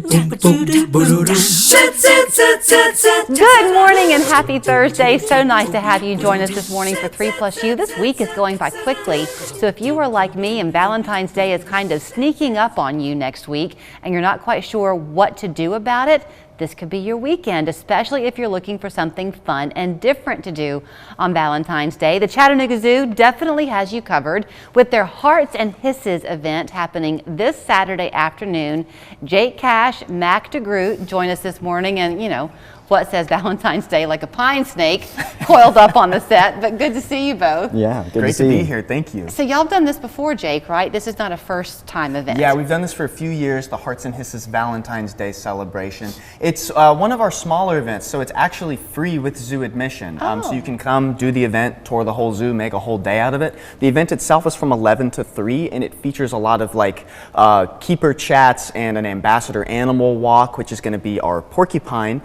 Good morning and happy Thursday. So nice to have you join us this morning for 3+U. This week is going by quickly, so if you are like me and Valentine's Day is kind of sneaking up on you next week and you're not quite sure what to do about it, this could be your weekend, especially if you're looking for something fun and different to do on Valentine's Day. The Chattanooga Zoo definitely has you covered with their Hearts and Hisses event happening this Saturday afternoon. Jake Cash, Mac DeGroot join us this morning, and you know, what says Valentine's Day like a pine snake coiled up on the set, but good to see you both. Yeah, great to be here. Thank you. So y'all have done this before, Jake, right? This is not a first time event. Yeah, we've done this for a few years, the Hearts and Hisses Valentine's Day celebration. It's one of our smaller events, so it's actually free with zoo admission. So you can come, do the event, tour the whole zoo, make a whole day out of it. The event itself is from 11 to 3, and it features a lot of like keeper chats and an ambassador animal walk, which is going to be our porcupine,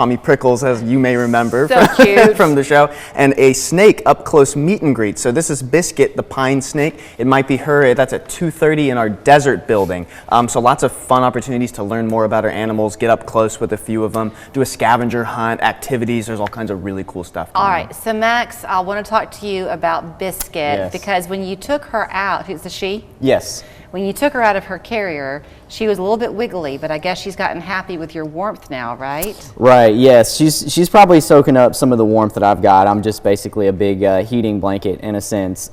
Tommy Prickles, as you may remember from the show, and a snake up close meet and greet. So this is Biscuit, the pine snake. It might be her. That's at 2:30 in our desert building. So lots of fun opportunities to learn more about our animals, get up close with a few of them, do a scavenger hunt, activities. There's all kinds of really cool stuff going on. All right, so Max, I want to talk to you about Biscuit, because when you took her out, who's the she? Yes. When you took her out of her carrier, she was a little bit wiggly, but I guess she's gotten happy with your warmth now, right? Right, yes. She's probably soaking up some of the warmth that I've got. I'm just basically a big heating blanket in a sense.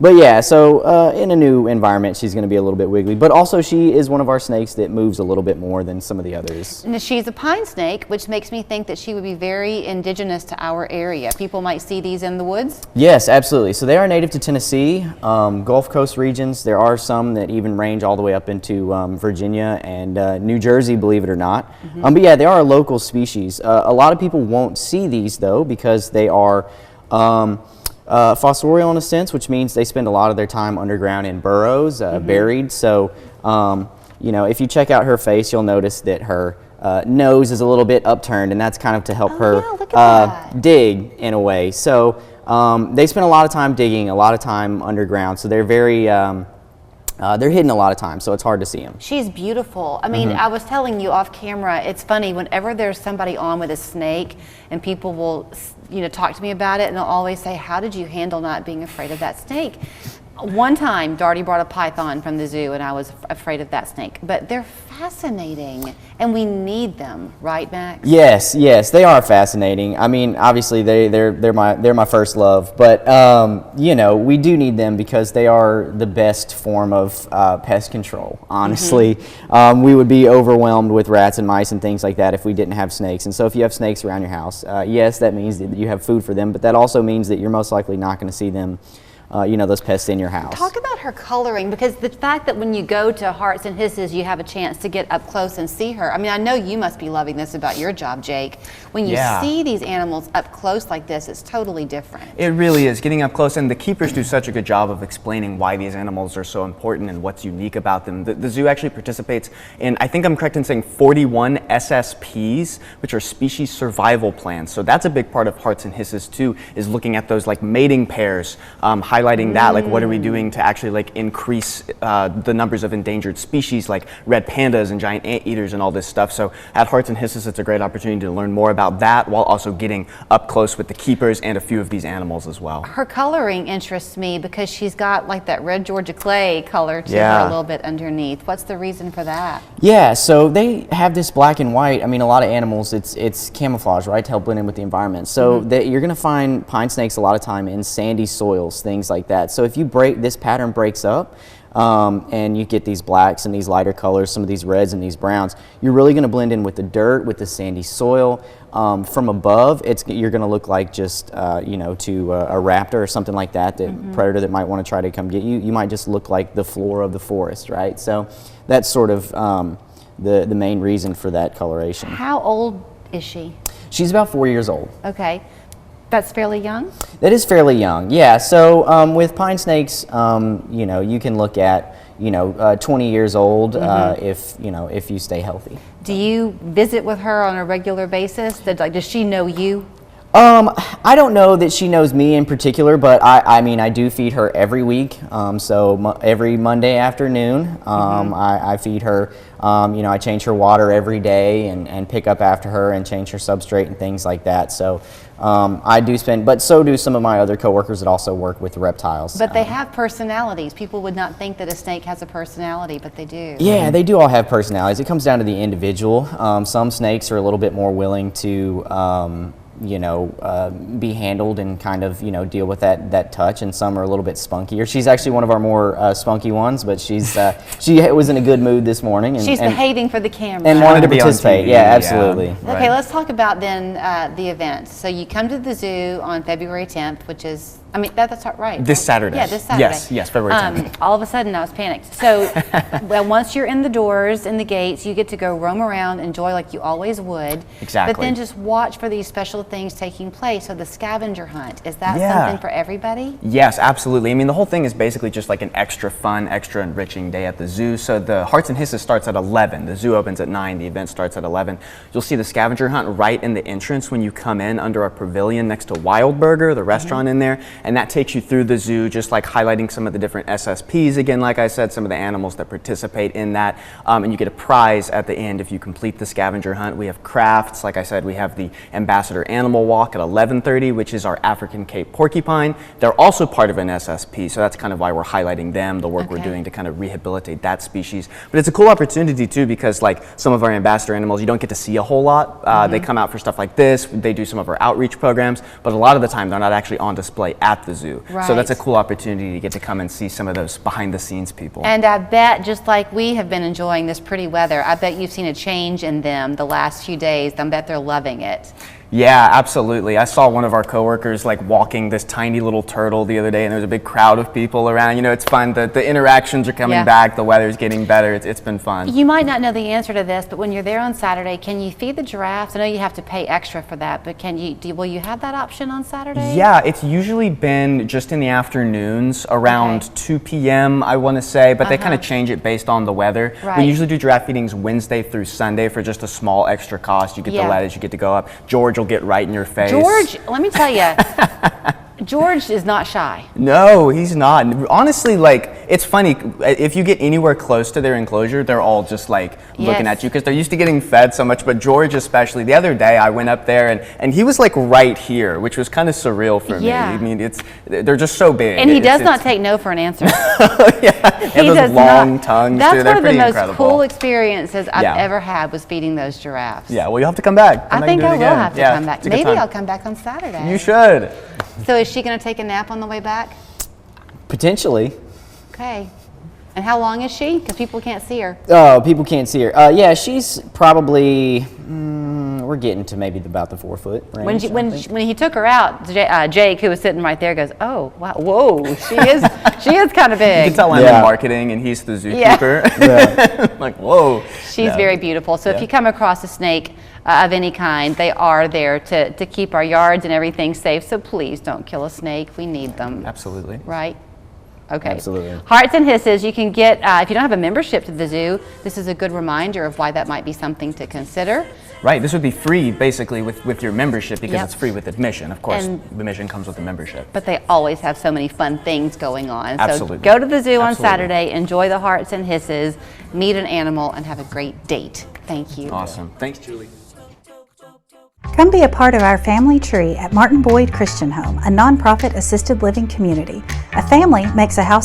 But yeah, so in a new environment, she's going to be a little bit wiggly. But also, she is one of our snakes that moves a little bit more than some of the others. And she's a pine snake, which makes me think that she would be very indigenous to our area. People might see these in the woods? Yes, absolutely. So they are native to Tennessee, Gulf Coast regions. There are some that even range all the way up into Virginia and New Jersey, believe it or not. But yeah, they are a local species. A lot of people won't see these, though, because they are fossorial in a sense, which means they spend a lot of their time underground in burrows, buried. So, you know, if you check out her face, you'll notice that her nose is a little bit upturned, and that's kind of to help her dig in a way. So they spend a lot of time digging, a lot of time underground. So they're very they're hidden a lot of times, so it's hard to see them. She's beautiful. I mean, I was telling you off camera, it's funny, whenever there's somebody on with a snake and people will, you know, talk to me about it, and they'll always say, how did you handle not being afraid of that snake? One time, Darty brought a python from the zoo, and I was afraid of that snake. But they're fascinating, and we need them, right, Max? Yes, yes, they are fascinating. I mean, obviously, they're my first love, but you know, we do need them because they are the best form of pest control. Honestly, we would be overwhelmed with rats and mice and things like that if we didn't have snakes. And so, if you have snakes around your house, yes, that means that you have food for them, but that also means that you're most likely not going to see them. You know, those pests in your house. Talk about her coloring, because the fact that when you go to Hearts and Hisses, you have a chance to get up close and see her. I mean, I know you must be loving this about your job, Jake. When you see these animals up close like this, it's totally different. It really is, getting up close, and the keepers do such a good job of explaining why these animals are so important and what's unique about them. The zoo actually participates in, I think I'm correct in saying, 41 SSPs, which are species survival plans. So that's a big part of Hearts and Hisses too, is looking at those like mating pairs, highlighting that, like what are we doing to actually like increase the numbers of endangered species like red pandas and giant anteaters and all this stuff. So at Hearts and Hisses, it's a great opportunity to learn more about that while also getting up close with the keepers and a few of these animals as well. Her coloring interests me because she's got like that red Georgia clay color to her a little bit underneath. What's the reason for that? Yeah, so they have this black and white. I mean, a lot of animals, it's camouflage, right, to help blend in with the environment. So you're going to find pine snakes a lot of time in sandy soils, things like that. So if you this pattern breaks up, and you get these blacks and these lighter colors, some of these reds and these browns, you're really going to blend in with the dirt, with the sandy soil. From above, you're going to look like just, you know, to a raptor or something like that, predator that might want to try to come get you. You might just look like the floor of the forest, right? So that's sort of the main reason for that coloration. How old is she? She's about 4 years old. Okay. That's fairly young? That is fairly young, yeah. So with pine snakes, you know, you can look at, 20 years old if you stay healthy. Do you visit with her on a regular basis? Does she know you? I don't know that she knows me in particular, but I mean, I do feed her every week. Every Monday afternoon, I feed her. I change her water every day and pick up after her and change her substrate and things like that. So I do spend, but so do some of my other coworkers that also work with reptiles. But they have personalities. People would not think that a snake has a personality, but they do. Yeah, they do all have personalities. It comes down to the individual. Some snakes are a little bit more willing to be handled and kind of, deal with that touch, and some are a little bit spunkier. She's actually one of our more spunky ones, but she was in a good mood this morning. She's behaving for the camera. And wanted to be on participate. TV, Yeah, absolutely. yeah. Okay, Right. let's talk about then the event. So you come to the zoo on February 10th, which is, that's right. This Saturday. Yeah, this Saturday. Yes, February 10th. All of a sudden, I was panicked. So, well, once you're in the doors, in the gates, you get to go roam around, enjoy like you always would. Exactly. But then just watch for these special things taking place. So the scavenger hunt, is that Yeah. something for everybody? Yes, absolutely. I mean, the whole thing is basically just like an extra fun, extra enriching day at the zoo. So the Hearts and Hisses starts at 11. The zoo opens at 9. The event starts at 11. You'll see the scavenger hunt right in the entrance when you come in under our pavilion next to Wild Burger, the restaurant in there. And that takes you through the zoo, just like highlighting some of the different SSPs. Again, like I said, some of the animals that participate in that. And you get a prize at the end if you complete the scavenger hunt. We have crafts. Like I said, we have the Ambassador Animal Walk at 11:30, which is our African Cape porcupine. They're also part of an SSP, so that's kind of why we're highlighting them, the work we're doing to kind of rehabilitate that species. But it's a cool opportunity too, because like some of our ambassador animals, you don't get to see a whole lot. They come out for stuff like this. They do some of our outreach programs, but a lot of the time they're not actually on display at the zoo. Right. So that's a cool opportunity to get to come and see some of those behind the scenes people. And I bet, just like we have been enjoying this pretty weather, I bet you've seen a change in them the last few days. I bet they're loving it. Yeah, absolutely. I saw one of our coworkers like walking this tiny little turtle the other day, and there was a big crowd of people around. It's fun. The interactions are coming back. The weather's getting better. It's been fun. You might not know the answer to this, but when you're there on Saturday, can you feed the giraffes? I know you have to pay extra for that, but will you have that option on Saturday? Yeah, it's usually been just in the afternoons around 2 p.m. I want to say, but they kind of change it based on the weather. Right. We usually do giraffe feedings Wednesday through Sunday for just a small extra cost. You get the lettuce, you get to go up. George will get right in your face. George, let me tell you, George is not shy. No, he's not. Honestly, like, it's funny. If you get anywhere close to their enclosure, they're all just like looking at you because they're used to getting fed so much. But George especially, the other day I went up there and he was like right here, which was kind of surreal for me. I mean, they're just so big. And he does not take no for an answer. He does long tongues. That's too. one of the most incredible. cool experiences I've ever had, was feeding those giraffes. Yeah, well, you'll have to come back. I think I will have to come back. it's a good Maybe time. I'll come back on Saturday. You should. So is she going to take a nap on the way back? Potentially. Okay. And how long is she? Because people can't see her. Oh, people can't see her. Yeah, she's probably, we're getting to maybe about the 4 foot range. When he took her out, Jake, who was sitting right there, goes, "Oh, wow, whoa, she is kind of big." You can tell I'm in marketing and he's the zookeeper. Like, whoa. She's very beautiful. So if you come across a snake of any kind, they are there to keep our yards and everything safe. So please don't kill a snake. We need them. Absolutely. Right? Okay. Absolutely. Hearts and Hisses, you can get, if you don't have a membership to the zoo, this is a good reminder of why that might be something to consider. Right, this would be free basically with your membership because it's free with admission. Of course, And admission comes with the membership. But they always have so many fun things going on. Absolutely. So go to the zoo on Absolutely. Saturday, enjoy the Hearts and Hisses, meet an animal, and have a great date. Thank you. Awesome. Thanks, Julie. Come be a part of our family tree at Martin Boyd Christian Home, a nonprofit assisted living community. A family makes a house